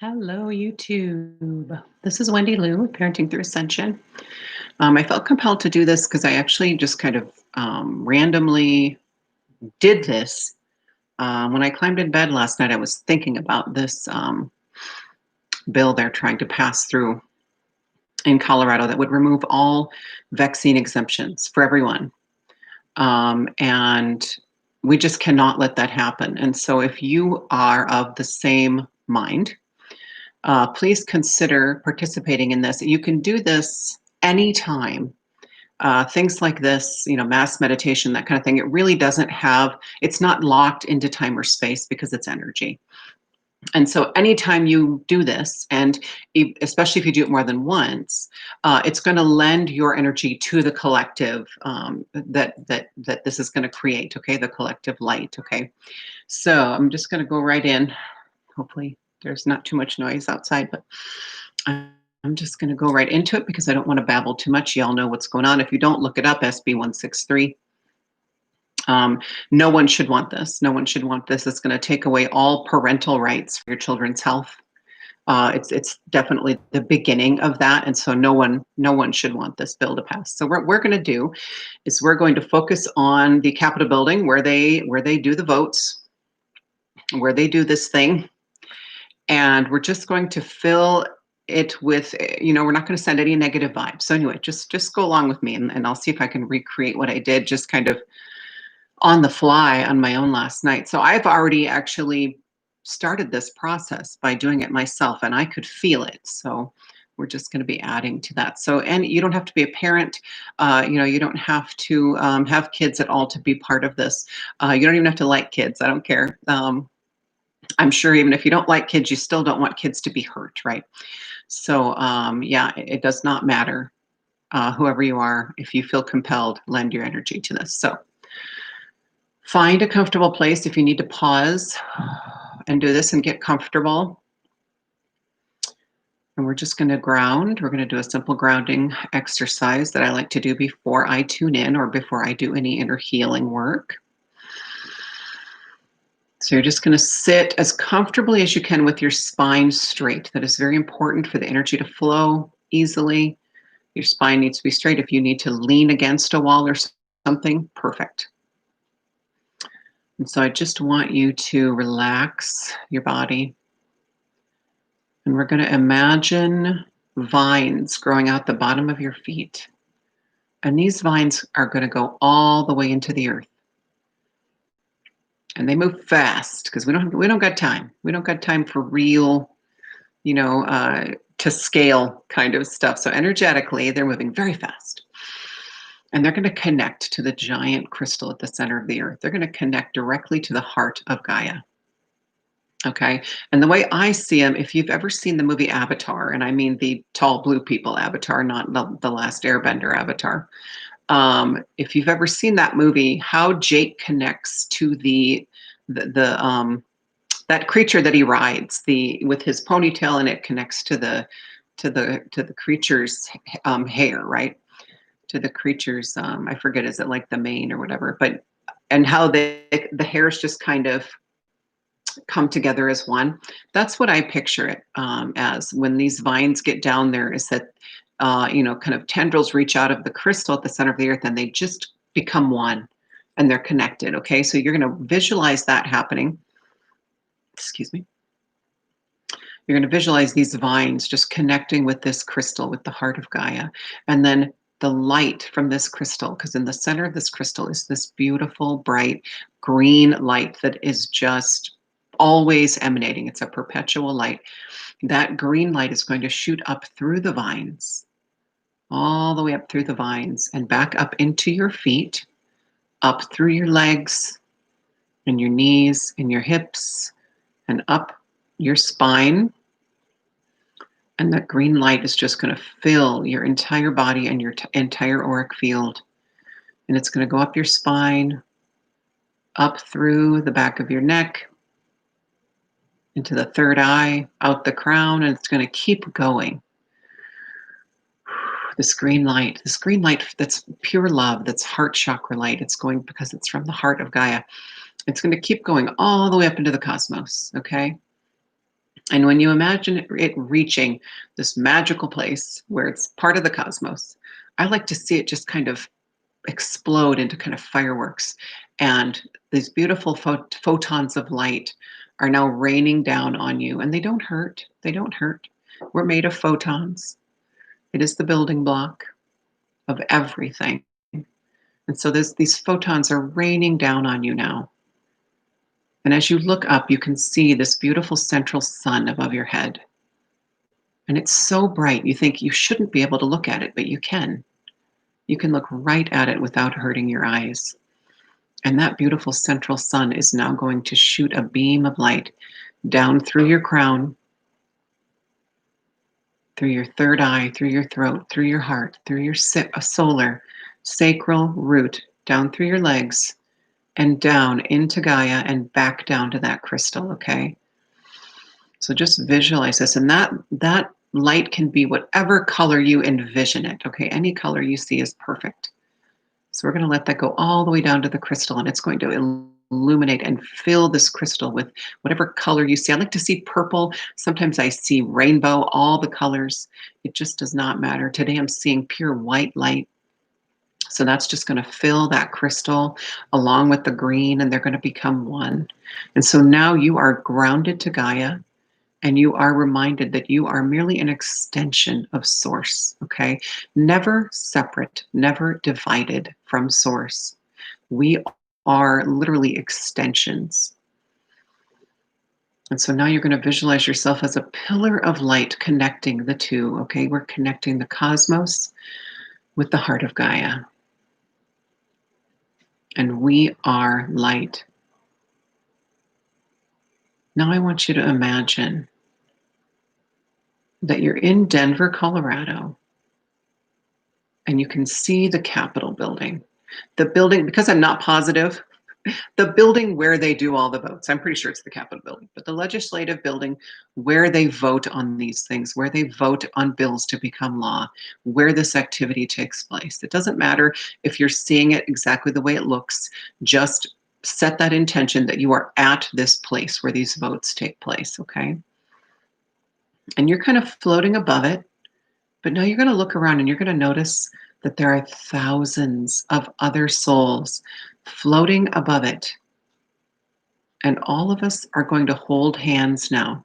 Hello, YouTube. This is Wendy Lou with Parenting Through Ascension. I felt compelled to do this because I actually just kind of randomly did this. When I climbed in bed last night, I was thinking about this bill they're trying to pass through in Colorado that would remove all vaccine exemptions for everyone. And we just cannot let that happen. And so if you are of the same mind, please consider participating in this. You can do this anytime. Things like this, mass meditation, that kind of thing, it really doesn't have, it's not locked into time or space because it's energy. And so anytime you do this, and especially if you do it more than once, it's going to lend your energy to the collective that this is going to create, okay? The collective light, okay? So I'm just going to go right in. Hopefully there's not too much noise outside, but I'm just going to go right into it because I don't want to babble too much. Y'all know what's going on. If you don't, look it up, SB163. No one should want this. No one should want this. It's going to take away all parental rights for your children's health. It's definitely the beginning of that, and so no one should want this bill to pass. So what we're going to do is we're going to focus on the Capitol building where they do the votes, where they do this thing, and we're just going to fill it with, we're not going to send any negative vibes. So anyway, just go along with me, and I'll see if I can recreate what I did just kind of on the fly on my own last night. So I've already actually started this process by doing it myself, and I could feel it. So we're just going to be adding to that. So, and you don't have to be a parent. You don't have to have kids at all to be part of this. You don't even have to like kids. I don't care. I'm sure even if you don't like kids, you still don't want kids to be hurt, right? So yeah, it does not matter whoever you are. If you feel compelled, lend your energy to this. So find a comfortable place. If you need to pause and do this and get comfortable. And we're just going to ground. We're going to do a simple grounding exercise that I like to do before I tune in or before I do any inner healing work. So you're just going to sit as comfortably as you can with your spine straight. That is very important for the energy to flow easily. Your spine needs to be straight. If you need to lean against a wall or something, perfect. And so I just want you to relax your body. And we're going to imagine vines growing out the bottom of your feet. And these vines are going to go all the way into the earth. And they move fast because we don't got time. We don't got time for real, to scale kind of stuff. So energetically, they're moving very fast. And they're going to connect to the giant crystal at the center of the earth. They're going to connect directly to the heart of Gaia. Okay. And the way I see them, if you've ever seen the movie Avatar, and I mean the tall blue people Avatar, not the last Airbender Avatar. If you've ever seen that movie, how Jake connects to that creature that he rides, with his ponytail, and it connects to the creature's hair, right? To the creature's I forget, is it like the mane or whatever? But and how the hairs just kind of come together as one. That's what I picture it as when these vines get down there, is that kind of tendrils reach out of the crystal at the center of the earth and they just become one and they're connected. Okay, so you're going to visualize that happening. Excuse me. You're going to visualize these vines just connecting with this crystal, with the heart of Gaia. And then the light from this crystal, because in the center of this crystal is this beautiful, bright green light that is just always emanating. It's a perpetual light. That green light is going to shoot up through the vines, all the way up through the vines and back up into your feet, up through your legs and your knees and your hips and up your spine. And that green light is just going to fill your entire body and your entire auric field. And it's going to go up your spine, up through the back of your neck, into the third eye, out the crown, and it's going to keep going. This green light that's pure love, that's heart chakra light. It's going, because it's from the heart of Gaia. It's going to keep going all the way up into the cosmos, okay? And when you imagine it reaching this magical place where it's part of the cosmos, I like to see it just kind of explode into kind of fireworks. And these beautiful photons of light are now raining down on you, and they don't hurt. They don't hurt. We're made of photons. It is the building block of everything. And so these photons are raining down on you now. And as you look up, you can see this beautiful central sun above your head. And it's so bright, you think you shouldn't be able to look at it, but you can. You can look right at it without hurting your eyes. And that beautiful central sun is now going to shoot a beam of light down through your crown, through your third eye, through your throat, through your heart, through your solar, sacral root, down through your legs, and down into Gaia and back down to that crystal, okay? So just visualize this. And that light can be whatever color you envision it, okay? Any color you see is perfect. So we're going to let that go all the way down to the crystal, and it's going to illuminate and fill this crystal with whatever color you see. I like to see purple. Sometimes I see rainbow, all the colors. It just does not matter. Today I'm seeing pure white light. So that's just going to fill that crystal along with the green, and they're going to become one. And so now you are grounded to Gaia, and you are reminded that you are merely an extension of Source, okay? Never separate, never divided from Source. We are literally extensions. And so now you're going to visualize yourself as a pillar of light connecting the two, okay? We're connecting the cosmos with the heart of Gaia. And we are light. Now I want you to imagine that you're in Denver, Colorado, and you can see the Capitol building. The building, because I'm not positive, the building where they do all the votes. I'm pretty sure it's the Capitol building, but the legislative building where they vote on these things, where they vote on bills to become law, where this activity takes place. It doesn't matter if you're seeing it exactly the way it looks, just set that intention that you are at this place where these votes take place, okay? And you're kind of floating above it, but now you're going to look around and you're going to notice that there are thousands of other souls floating above it. And all of us are going to hold hands now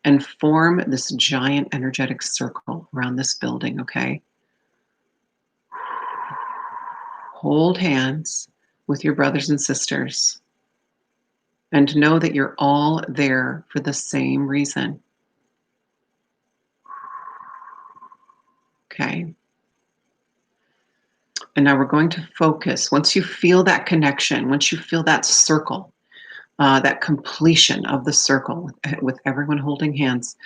and form this giant energetic circle around this building, okay? Hold hands with your brothers and sisters and know that you're all there for the same reason. Okay. And now we're going to focus. Once you feel that connection, once you feel that circle, that completion of the circle with everyone holding hands,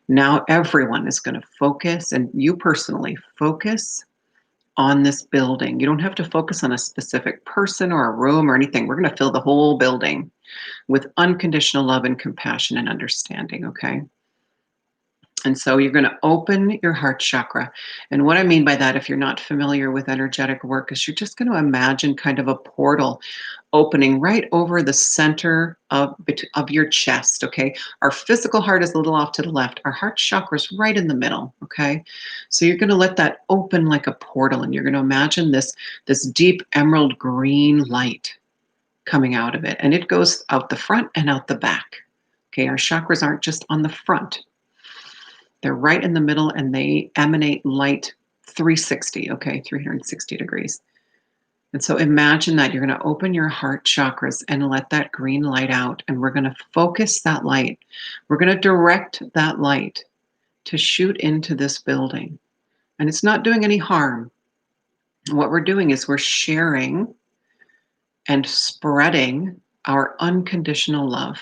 now everyone is going to focus, and you personally focus on this building. You don't have to focus on a specific person or a room or anything. We're going to fill the whole building with unconditional love and compassion and understanding, okay? And so you're going to open your heart chakra. And what I mean by that, if you're not familiar with energetic work, is you're just going to imagine kind of a portal opening right over the center of your chest, okay? Our physical heart is a little off to the left. Our heart chakra is right in the middle, okay? So you're going to let that open like a portal, and you're going to imagine this deep emerald green light coming out of it. And it goes out the front and out the back, okay? Our chakras aren't just on the front. They're right in the middle, and they emanate light 360, okay, 360 degrees. And so imagine that you're going to open your heart chakras and let that green light out, and we're going to focus that light. We're going to direct that light to shoot into this building. And it's not doing any harm. What we're doing is we're sharing and spreading our unconditional love.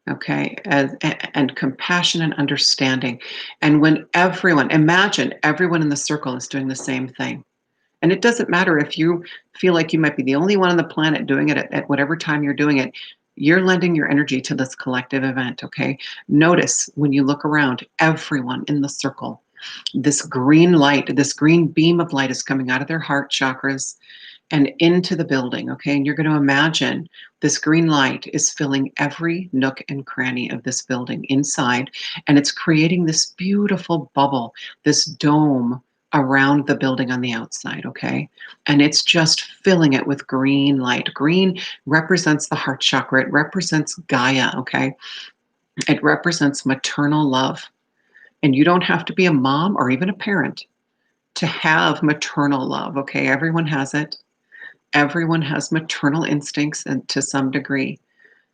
Okay, and compassion and understanding. And when imagine everyone in the circle is doing the same thing. And it doesn't matter if you feel like you might be the only one on the planet doing it at whatever time you're doing it. You're lending your energy to this collective event, okay? Notice when you look around, everyone in the circle, this green light, this green beam of light is coming out of their heart chakras, and into the building, okay? And you're going to imagine this green light is filling every nook and cranny of this building inside, and it's creating this beautiful bubble, this dome around the building on the outside, okay? And it's just filling it with green light. Green represents the heart chakra, it represents Gaia, okay? It represents maternal love. And you don't have to be a mom or even a parent to have maternal love, okay? Everyone has it. Everyone has maternal instincts and to some degree.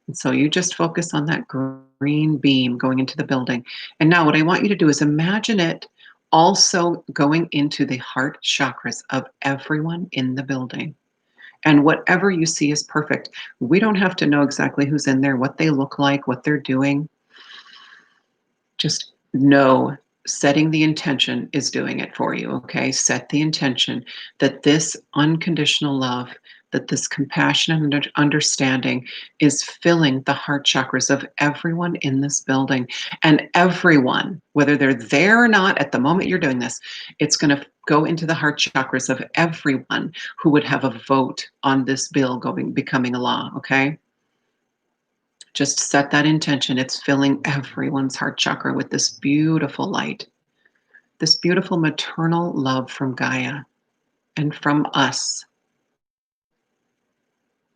And so you just focus on that green beam going into the building. And now what I want you to do is imagine it also going into the heart chakras of everyone in the building. And whatever you see is perfect. We don't have to know exactly who's in there, what they look like, what they're doing. Just know setting the intention is doing it for you, okay? Set the intention that this unconditional love, that this compassion and understanding is filling the heart chakras of everyone in this building. And everyone, whether they're there or not at the moment you're doing this, it's going to go into the heart chakras of everyone who would have a vote on this bill becoming a law, okay? Just set that intention. It's filling everyone's heart chakra with this beautiful light, this beautiful maternal love from Gaia and from us.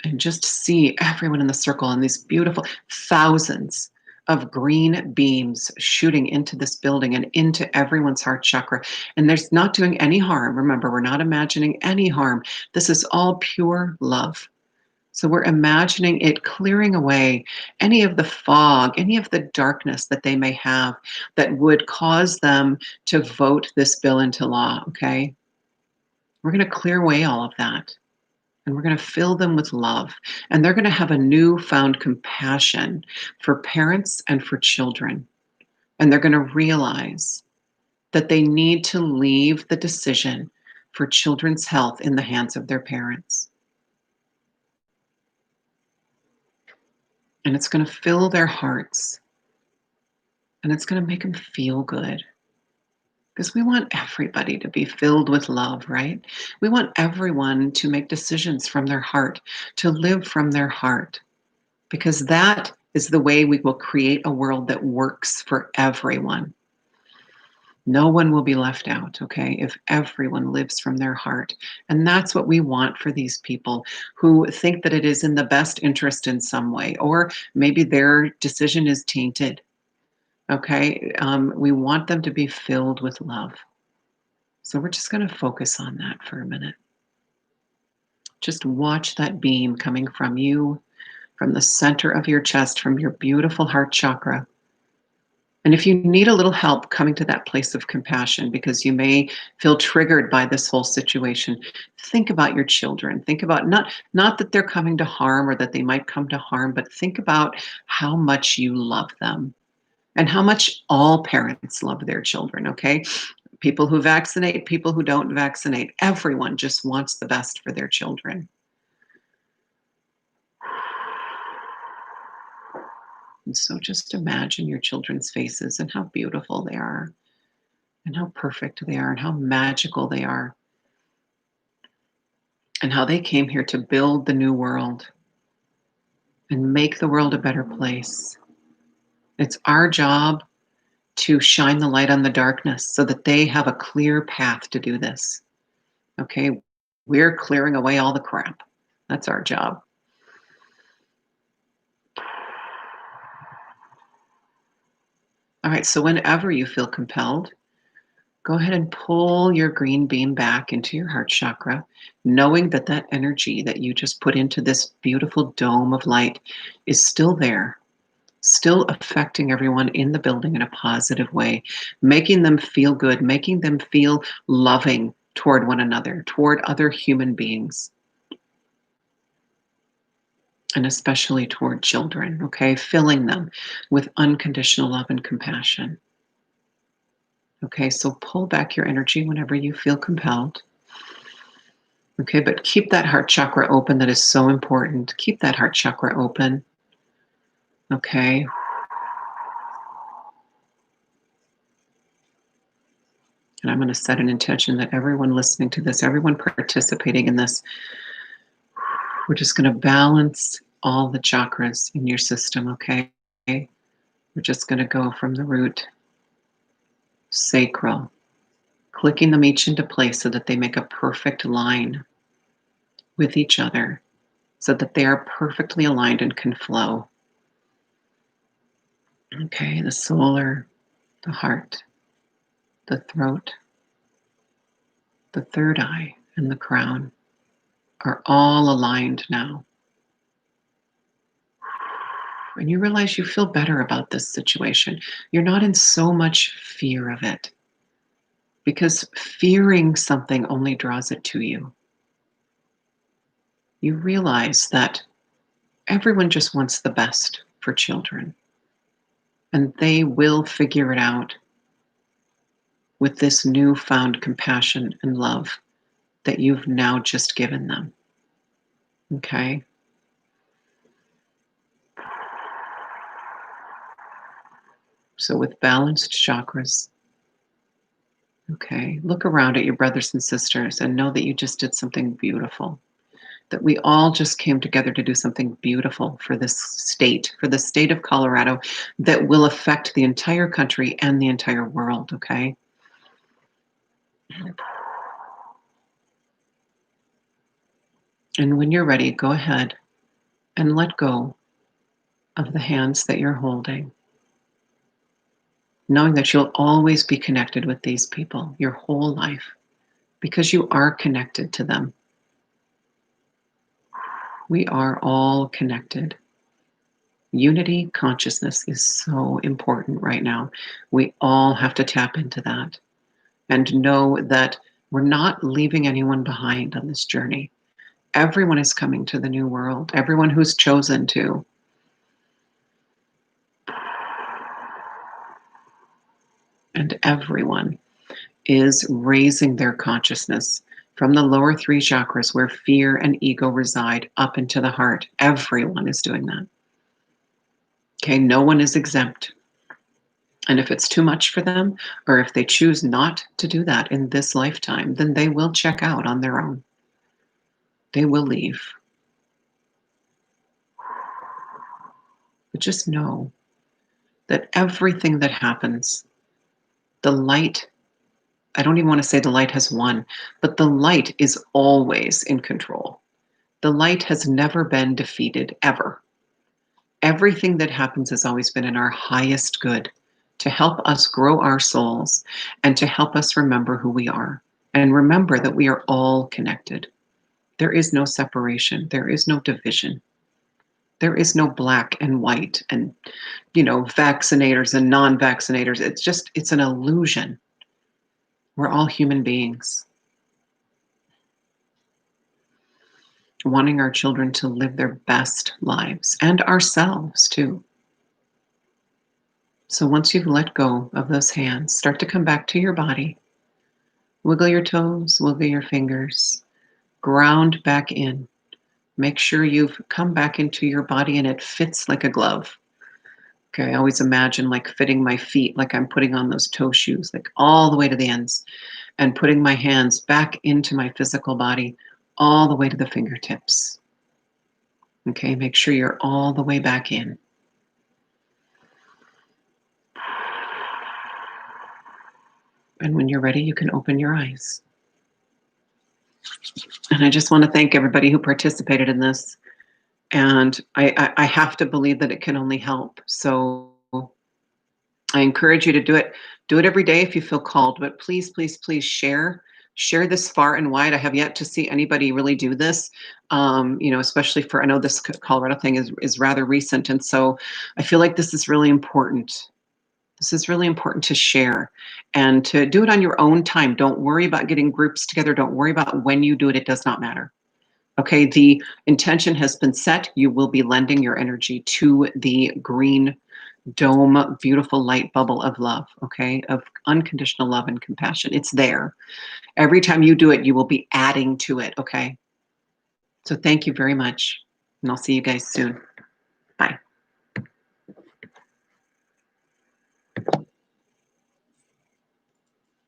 And just see everyone in the circle and these beautiful thousands of green beams shooting into this building and into everyone's heart chakra. And there's not doing any harm. Remember, we're not imagining any harm. This is all pure love. So we're imagining it clearing away any of the fog, any of the darkness that they may have that would cause them to vote this bill into law, okay? We're going to clear away all of that. And we're going to fill them with love. And they're going to have a newfound compassion for parents and for children. And they're going to realize that they need to leave the decision for children's health in the hands of their parents. And it's going to fill their hearts. And it's going to make them feel good. Because we want everybody to be filled with love, right? We want everyone to make decisions from their heart, to live from their heart, because that is the way we will create a world that works for everyone. No one will be left out, okay, if everyone lives from their heart. And that's what we want for these people who think that it is in the best interest in some way, or maybe their decision is tainted. Okay, we want them to be filled with love. So we're just going to focus on that for a minute. Just watch that beam coming from you, from the center of your chest, from your beautiful heart chakra. And if you need a little help coming to that place of compassion because you may feel triggered by this whole situation, think about your children. Think about not that they're coming to harm or that they might come to harm, but think about how much you love them. And how much all parents love their children, okay? People who vaccinate, people who don't vaccinate, everyone just wants the best for their children. And so just imagine your children's faces and how beautiful they are, and how perfect they are, and how magical they are, and how they came here to build the new world and make the world a better place. It's our job to shine the light on the darkness so that they have a clear path to do this. Okay, we're clearing away all the crap. That's our job. All right, so whenever you feel compelled, go ahead and pull your green beam back into your heart chakra, knowing that that energy that you just put into this beautiful dome of light is still there, still affecting everyone in the building in a positive way, making them feel good, making them feel loving toward one another, toward other human beings, and especially toward children, okay? Filling them with unconditional love and compassion. Okay, so pull back your energy whenever you feel compelled. Okay, but keep that heart chakra open. That is so important. Keep that heart chakra open. Okay. And I'm going to set an intention that everyone listening to this, everyone participating in this, We're just going to balance all the chakras in your system, okay? We're just going to go from the root, sacral, clicking them each into place so that they make a perfect line with each other, so that they are perfectly aligned and can flow. Okay, the solar, the heart, the throat, the third eye, and the crown are all aligned now. And you realize you feel better about this situation. You're not in so much fear of it, because fearing something only draws it to you. You realize that everyone just wants the best for children, and they will figure it out with this newfound compassion and love that you've now just given them. Okay? So, with balanced chakras, okay, look around at your brothers and sisters and know that you just did something beautiful. That we all just came together to do something beautiful for the state of Colorado, that will affect the entire country and the entire world, okay? And when you're ready, go ahead and let go of the hands that you're holding, knowing that you'll always be connected with these people your whole life, because you are connected to them. We are all connected. Unity consciousness is so important right now. We all have to tap into that and know that we're not leaving anyone behind on this journey. Everyone is coming to the new world, everyone who's chosen to. And everyone is raising their consciousness from the lower three chakras where fear and ego reside up into the heart. Everyone is doing that. Okay, no one is exempt. And if it's too much for them, or if they choose not to do that in this lifetime, then they will check out on their own. They will leave. But just know that everything that happens, the light, I don't even want to say the light has won, but the light is always in control. The light has never been defeated, ever. Everything that happens has always been in our highest good, to help us grow our souls and to help us remember who we are and remember that we are all connected. There is no separation. There is no division. There is no black and white and, vaccinators and non-vaccinators. It's an illusion. We're all human beings wanting our children to live their best lives, and ourselves too. So once you've let go of those hands, start to come back to your body. Wiggle your toes, wiggle your fingers, ground back in. Make sure you've come back into your body and it fits like a glove. Okay, I always imagine like fitting my feet, like I'm putting on those toe shoes, like all the way to the ends, and putting my hands back into my physical body, all the way to the fingertips. Okay, make sure you're all the way back in. And when you're ready, you can open your eyes. And I just want to thank everybody who participated in this. And I have to believe that it can only help. So I encourage you to do it. Do it every day if you feel called. But please, please, please share this far and wide. I have yet to see anybody really do this. Especially I know this Colorado thing is rather recent, and so I feel like this is really important. This is really important to share and to do it on your own time. Don't worry about getting groups together. Don't worry about when you do it. It does not matter. Okay, the intention has been set. You will be lending your energy to the green dome, beautiful light bubble of love, okay, of unconditional love and compassion. It's there. Every time you do it, you will be adding to it, okay? So thank you very much, and I'll see you guys soon.